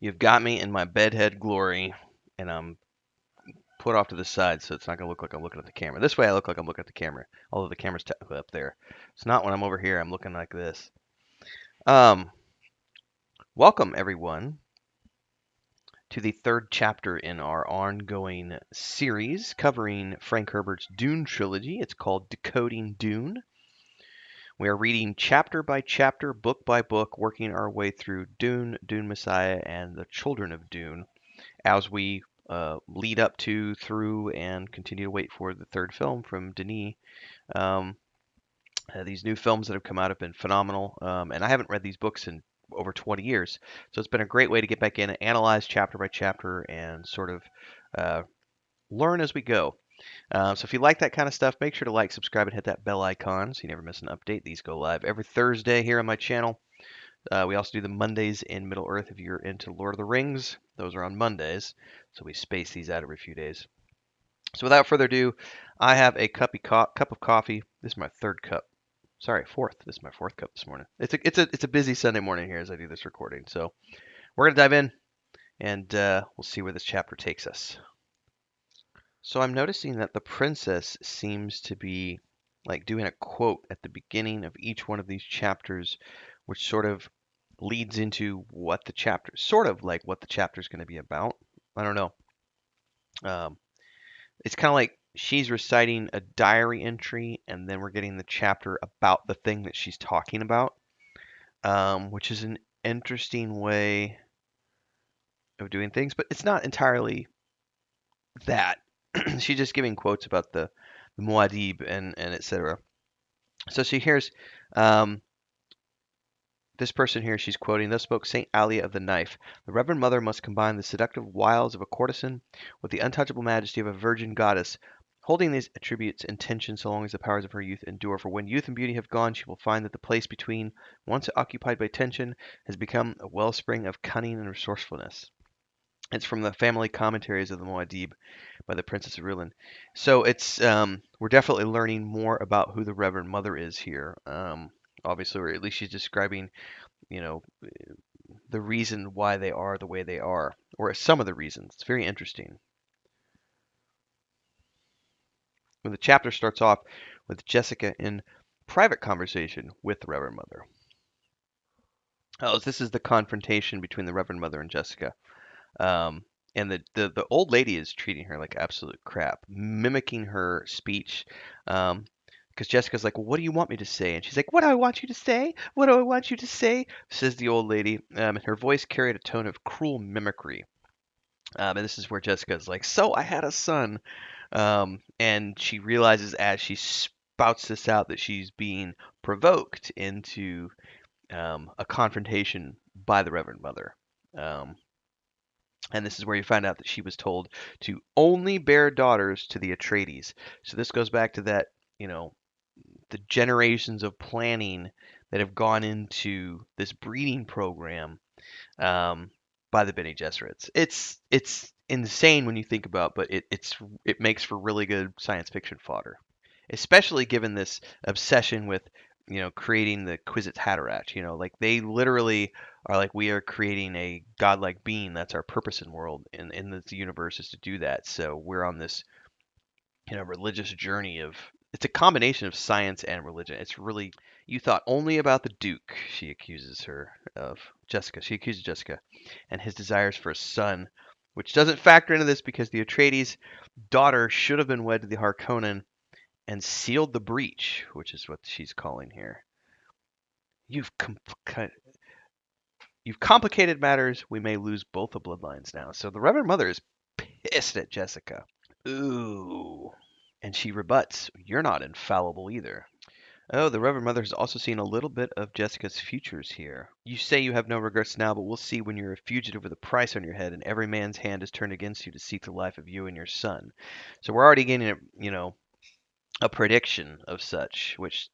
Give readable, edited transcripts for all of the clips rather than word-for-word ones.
You've got me in my bedhead glory, and I'm put off to the side so it's not going to look like I'm looking at the camera. This way I look like I'm looking at the camera, although the camera's technically up there. It's not when I'm over here, I'm looking like this. Um, Welcome, everyone, to the third chapter in our ongoing series covering Frank Herbert's Dune Trilogy. It's called Decoding Dune. We are reading chapter by chapter, book by book, working our way through Dune, Dune Messiah, and the Children of Dune as we lead up to, through, and continue to wait for the third film from Denis. Um, these new films that have come out have been phenomenal, and I haven't read these books in over 20 years, so it's been a great way to get back in and analyze chapter by chapter and sort of uh, learn as we go. So if you like that kind of stuff, make sure to like, subscribe, and hit that bell icon so you never miss an update. These go live every Thursday here on my channel. We also do the Mondays in Middle Earth if you're into Lord of the Rings. Those are on Mondays, so we space these out every few days. So without further ado, I have a cup of coffee. This is my third cup. Sorry, fourth. This is my fourth cup this morning. It's a busy Sunday morning here as I do this recording. So we're gonna dive in, and we'll see where this chapter takes us. So I'm noticing that the princess seems to be like doing a quote at the beginning of each one of these chapters, which sort of leads into what the chapter, sort of like what the chapter is going to be about. I don't know. Um, it's kind of like she's reciting a diary entry, and then we're getting the chapter about the thing that she's talking about, which is an interesting way of doing things, but it's not entirely that. She's just giving quotes about the Muad'Dib and etc. So she hears um, this person here, she's quoting, thus spoke St. Alia of the Knife. The Reverend Mother must combine the seductive wiles of a courtesan with the untouchable majesty of a virgin goddess, holding these attributes in tension so long as the powers of her youth endure. For when youth and beauty have gone, she will find that the place between, once occupied by tension, has become a wellspring of cunning and resourcefulness. It's from the family commentaries of the Muad'Dib by the Princess of Rulan. So it's we're definitely learning more about who the Reverend Mother is here. Obviously, or at least she's describing, you know, the reason why they are the way they are, or some of the reasons. It's very interesting. When the chapter starts off with Jessica in private conversation with the Reverend Mother. Oh, this is the confrontation between the Reverend Mother and Jessica. Um, and the old lady is treating her like absolute crap, mimicking her speech. Because Jessica's like, well, what do you want me to say? And she's like, what do I want you to say? What do I want you to say? Says the old lady. And her voice carried a tone of cruel mimicry. And this is where Jessica's like, so I had a son. And she realizes as she spouts this out that she's being provoked into a confrontation by the Reverend Mother. Um, and this is where you find out that she was told to only bear daughters to the Atreides. So this goes back to that, you know, the generations of planning that have gone into this breeding program um, by the Bene Gesserits. It's insane when you think about, but it makes for really good science fiction fodder, especially given this obsession with creating the Kwisatz Haderach. Like they literally are like, we are creating a godlike being. That's our purpose in world in the universe, is to do that. So we're on this religious journey of, it's a combination of science and religion. It's really, you thought only about the Duke, she accuses her of. She accuses Jessica and his desires for a son, which doesn't factor into this because the Atreides daughter should have been wed to the Harkonnen and sealed the breach, which is what she's calling here. You've you've complicated matters. We may lose both the bloodlines now. So the Reverend Mother is pissed at Jessica. Ooh. And she rebuts, you're not infallible either. Oh, the Reverend Mother has also seen a little bit of Jessica's futures here. You say you have no regrets now, but we'll see when you're a fugitive with a price on your head and every man's hand is turned against you to seek the life of you and your son. So we're already getting a prediction of such, which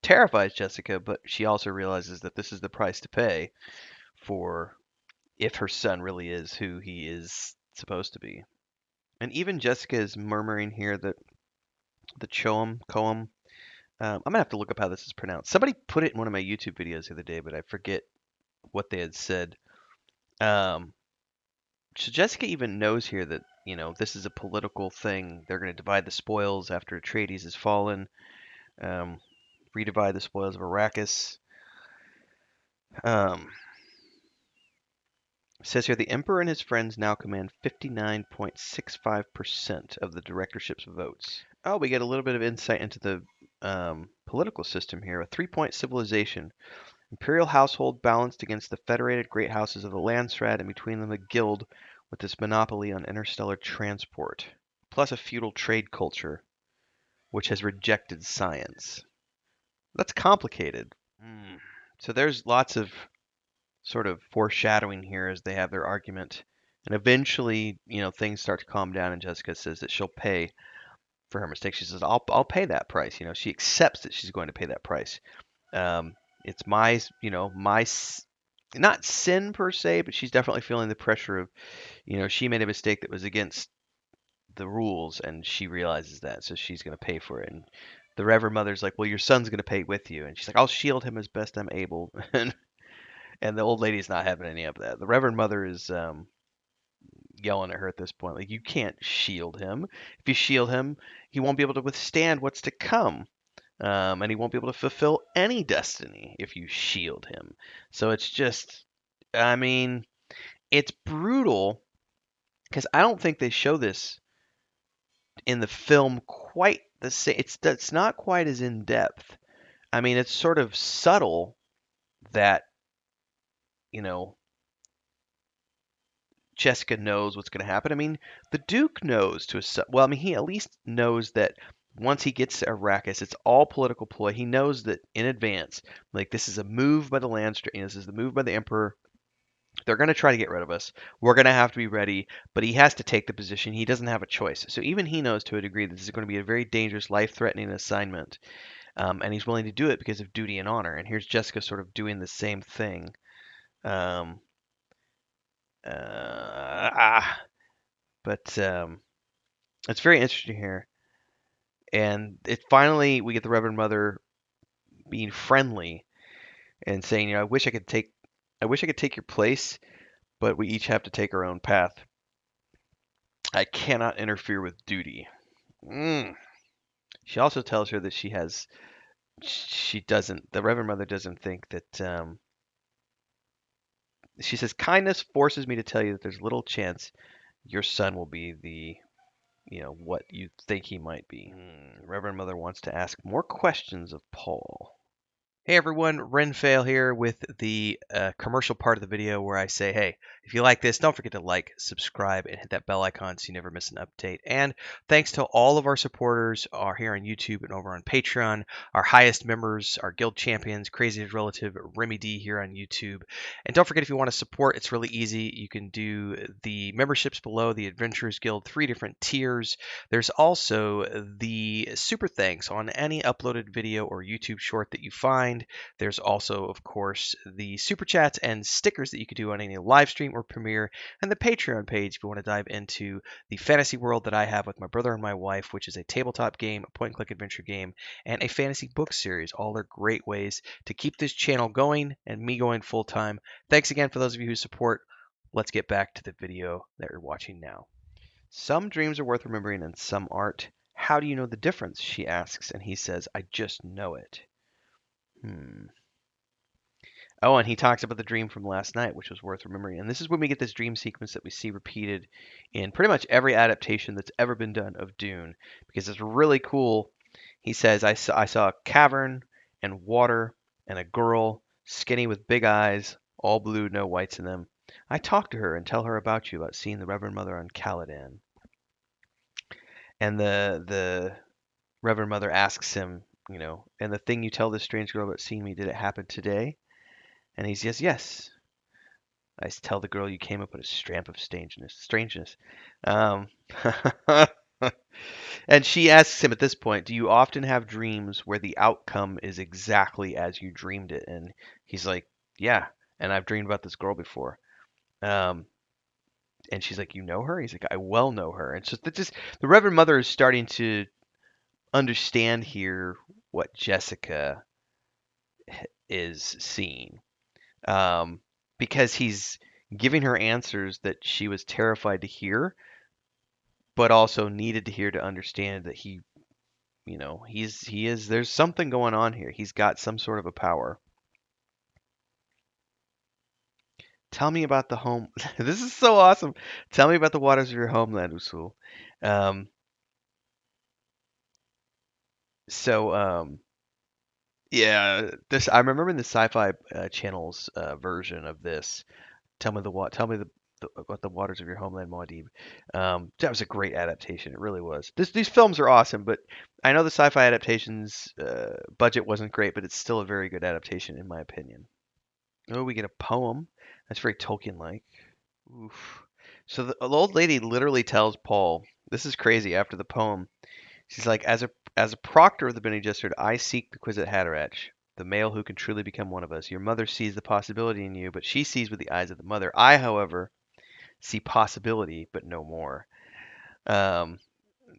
terrifies Jessica, but she also realizes that this is the price to pay for if her son really is who he is supposed to be. And even Jessica is murmuring here that the Koam. I'm gonna have to look up how this is pronounced. Somebody put it in one of my YouTube videos the other day, but I forget what they had said. Um, So Jessica even knows here that, this is a political thing. They're going to divide the spoils after Atreides has fallen, um, redivide the spoils of Arrakis. Um, says here the Emperor and his friends now command 59.65% of the directorship's votes. Oh, we get a little bit of insight into the political system here. A three-point civilization. Imperial household balanced against the federated great houses of the Landsraad, and between them the Guild with its monopoly on interstellar transport. Plus a feudal trade culture, which has rejected science. That's complicated. Mm. So there's lots of sort of foreshadowing here as they have their argument. And eventually, things start to calm down, and Jessica says that she'll pay for her mistake. She says, "I'll pay that price." She accepts that she's going to pay that price. It's my, not sin per se, but she's definitely feeling the pressure of, she made a mistake that was against the rules, and she realizes that, so she's going to pay for it. And the Reverend Mother's like, "Well, your son's going to pay with you," and she's like, "I'll shield him as best I'm able." And the old lady's not having any of that. The Reverend Mother is yelling at her at this point, like, "You can't shield him. If you shield him, he won't be able to withstand what's to come." And he won't be able to fulfill any destiny if you shield him. So it's just, I mean, it's brutal because I don't think they show this in the film quite the same. It's not quite as in depth. I mean, it's sort of subtle that, you know, Jessica knows what's going to happen. I mean, the Duke knows well, I mean, he at least knows that once he gets to Arrakis, it's all political ploy. He knows that in advance, like, this is a move by the Landstra, this is the move by the Emperor. They're going to try to get rid of us. We're going to have to be ready, but he has to take the position. He doesn't have a choice. So even he knows to a degree that this is going to be a very dangerous, life-threatening assignment, and he's willing to do it because of duty and honor. And here's Jessica sort of doing the same thing. Um, uh, but it's very interesting here. And we get the Reverend Mother being friendly and saying, I wish I could take your place, but we each have to take our own path. I cannot interfere with duty. Mm. She also tells her that the Reverend Mother doesn't think that, she says, kindness forces me to tell you that there's little chance your son will be what you think he might be. Reverend Mother wants to ask more questions of Paul. Hey everyone, Renfail here with the commercial part of the video where I say, hey, if you like this, don't forget to like, subscribe, and hit that bell icon so you never miss an update. And thanks to all of our supporters here on YouTube and over on Patreon, our highest members, our guild champions, Crazy's Relative, Remy D here on YouTube. And don't forget, if you want to support, it's really easy. You can do the memberships below, the Adventurers Guild, 3 different tiers. There's also the super thanks on any uploaded video or YouTube short that you find. There's also, of course, the super chats and stickers that you could do on any live stream or premiere, and the Patreon page if you want to dive into the fantasy world that I have with my brother and my wife, which is a tabletop game, a point-and-click adventure game, and a fantasy book series. All are great ways to keep this channel going and me going full-time. Thanks again for those of you who support. Let's get back to the video that you're watching now. Some dreams are worth remembering and some aren't. How do you know the difference? She asks, and he says, I just know it. Oh, and he talks about the dream from last night, which was worth remembering. And this is when we get this dream sequence that we see repeated in pretty much every adaptation that's ever been done of Dune, because it's really cool. He says, I saw a cavern and water and a girl, skinny with big eyes, all blue, no whites in them. I talked to her and tell her about you, about seeing the Reverend Mother on Caladan. And the Reverend Mother asks him, and the thing you tell this strange girl about seeing me, did it happen today? And he says, yes. I tell the girl you came up with a stamp of strangeness. Um, and she asks him at this point, do you often have dreams where the outcome is exactly as you dreamed it? And he's like, yeah. And I've dreamed about this girl before. Um, and she's like, you know her? He's like, I well know her. And so the Reverend Mother is starting to understand here what Jessica is seeing, because he's giving her answers that she was terrified to hear, but also needed to hear to understand that he is there's something going on here. He's got some sort of a power. Tell me about the home. This is so awesome. Tell me about the waters of your homeland, Usul. Um, so yeah, this I remember in the Sci-Fi Channel's version of this. Tell me about the waters of your homeland, Muad'Dib. That was a great adaptation. It really was. These films are awesome, but I know the sci-fi adaptations budget wasn't great, but it's still a very good adaptation in my opinion. Oh, we get a poem. That's very Tolkien-like. Oof. So the old lady literally tells Paul, "This is crazy." After the poem, she's like, "As a proctor of the Bene Gesserit, I seek the Kwisatz Haderach, the male who can truly become one of us. Your mother sees the possibility in you, but she sees with the eyes of the mother. I, however, see possibility, but no more." Um,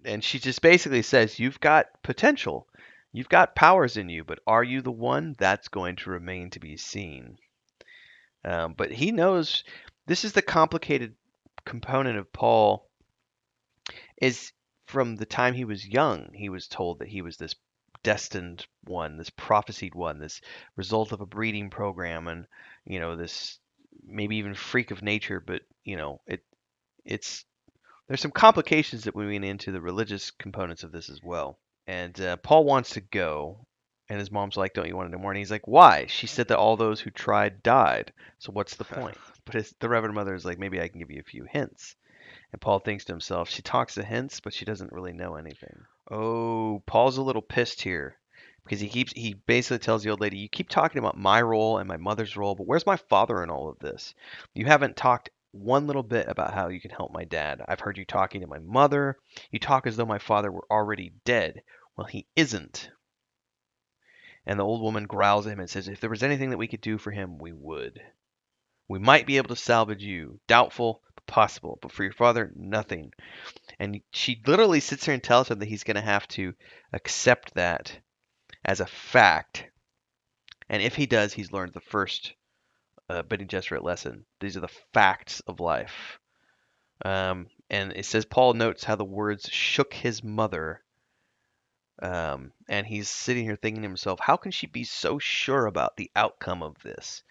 and she just basically says, "You've got potential, you've got powers in you, but are you the one? That's going to remain to be seen." But he knows this is the complicated component of Paul is from the time he was young, he was told that he was this destined one, this prophesied one, this result of a breeding program, and this maybe even freak of nature. But it's there's some complications that we went into the religious components of this as well. And Paul wants to go, and his mom's like, "Don't you want to know more?" And he's like, "Why?" She said that all those who tried died. So what's the point? But the Reverend Mother is like, "Maybe I can give you a few hints." And Paul thinks to himself, she talks the hints, but she doesn't really know anything. Oh, Paul's a little pissed here because he basically tells the old lady, "You keep talking about my role and my mother's role, but where's my father in all of this? You haven't talked one little bit about how you can help my dad. I've heard you talking to my mother. You talk as though my father were already dead. Well, he isn't." And the old woman growls at him and says, "If there was anything that we could do for him, we would. We might be able to salvage you. Doubtful, but possible. But for your father, nothing." And she literally sits there and tells him that he's going to have to accept that as a fact. And if he does, he's learned the first Bene Gesserit lesson. These are the facts of life. And it says Paul notes how the words shook his mother. And he's sitting here thinking to himself, how can she be so sure about the outcome of this?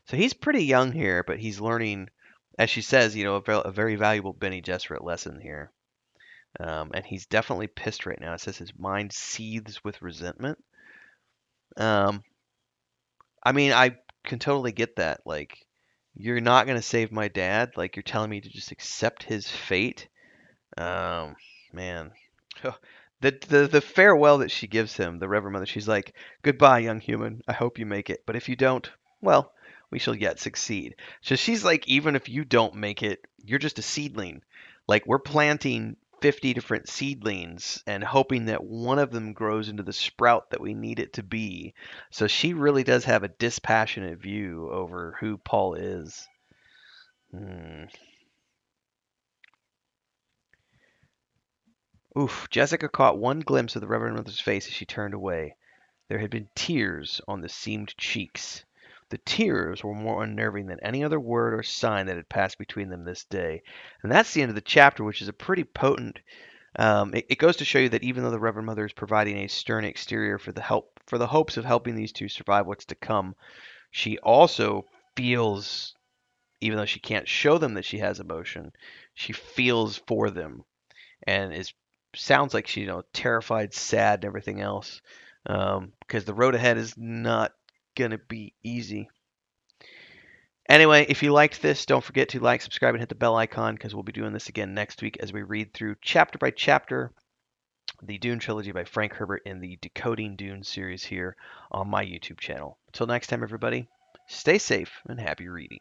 So he's pretty young here, but he's learning, as she says, a very valuable Bene Gesserit lesson here. And he's definitely pissed right now. It says his mind seethes with resentment. Um, I mean, I can totally get that. Like, you're not gonna save my dad. Like, you're telling me to just accept his fate. Um, man, the farewell that she gives him, the Reverend Mother, she's like, "Goodbye, young human. I hope you make it. But if you don't, well, we shall yet succeed." So she's like, even if you don't make it, you're just a seedling. Like we're planting 50 different seedlings and hoping that one of them grows into the sprout that we need it to be. So she really does have a dispassionate view over who Paul is. Hmm. Oof. Jessica caught one glimpse of the Reverend Mother's face as she turned away. There had been tears on the seamed cheeks. The tears were more unnerving than any other word or sign that had passed between them this day. And that's the end of the chapter, which is a pretty potent. It goes to show you that even though the Reverend Mother is providing a stern exterior for the hopes of helping these two survive what's to come, she also feels, even though she can't show them that she has emotion, she feels for them and is sounds like she's terrified, sad, and everything else. Because the road ahead is not gonna be easy. Anyway, if you liked this, don't forget to like, subscribe, and hit the bell icon because we'll be doing this again next week as we read through chapter by chapter the Dune Trilogy by Frank Herbert in the Decoding Dune series here on my YouTube channel. Until next time, everybody, stay safe and happy reading.